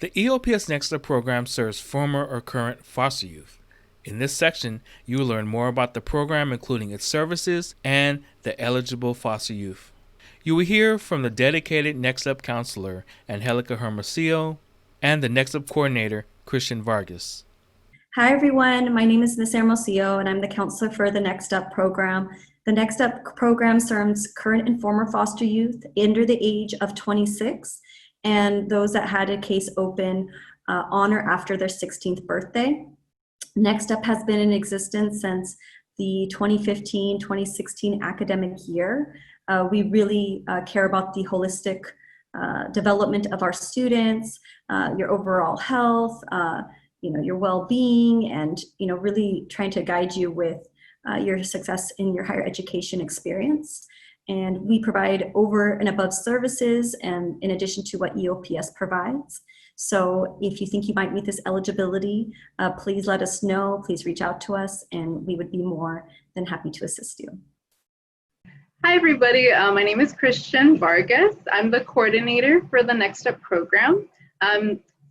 The EOPS Next Up program serves former or current foster youth. In this section, you will learn more about the program, including its services and the eligible foster youth. You will hear from the dedicated Next Up counselor, Angelica Hermosillo, and the Next Up coordinator, Christian Vargas. Hi everyone, my name is Ms. Hermosillo and I'm the counselor for the Next Up program. The Next Up program serves current and former foster youth under the age of 26 and those that had a case open on or after their 16th birthday. Next Up has been in existence since the 2015-2016 academic year. We really care about the holistic development of our students, your overall health, your well-being, and really trying to guide you with your success in your higher education experience. And we provide over and above services, and in addition to what EOPS provides. So if you think you might meet this eligibility, please let us know. Please reach out to us, and we would be more than happy to assist you. Hi everybody, my name is Christian Vargas. I'm the coordinator for the Next Up program.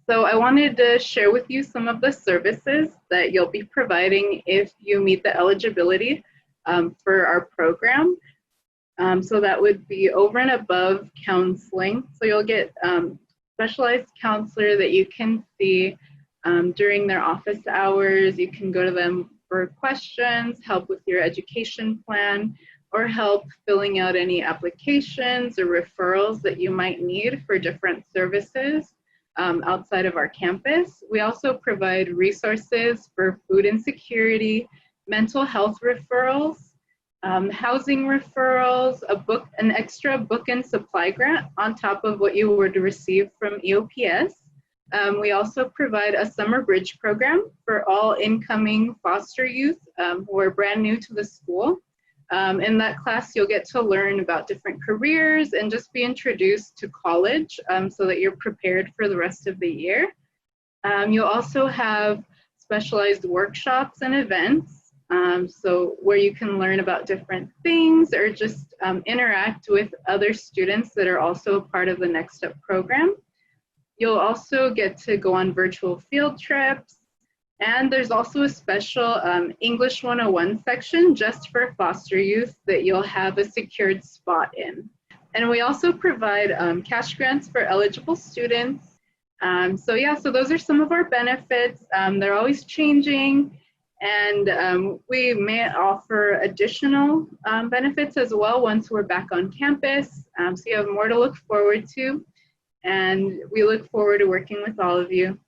So I wanted to share with you some of the services that you'll be providing if you meet the eligibility for our program. So that would be over and above counseling. So you'll get specialized counselor that you can see during their office hours. You can go to them for questions, help with your education plan, or help filling out any applications or referrals that you might need for different services outside of our campus. We also provide resources for food insecurity, mental health referrals, housing referrals, an extra book and supply grant on top of what you would receive from EOPS. We also provide a summer bridge program for all incoming foster youth who are brand new to the school. In that class, you'll get to learn about different careers and just be introduced to college so that you're prepared for the rest of the year. You'll also have specialized workshops and events, so where you can learn about different things or just interact with other students that are also a part of the Next Up program. You'll also get to go on virtual field trips. And there's also a special English 101 section just for foster youth that you'll have a secured spot in. And we also provide cash grants for eligible students. So those are some of our benefits. They're always changing, and we may offer additional benefits as well once we're back on campus. So you have more to look forward to, and we look forward to working with all of you.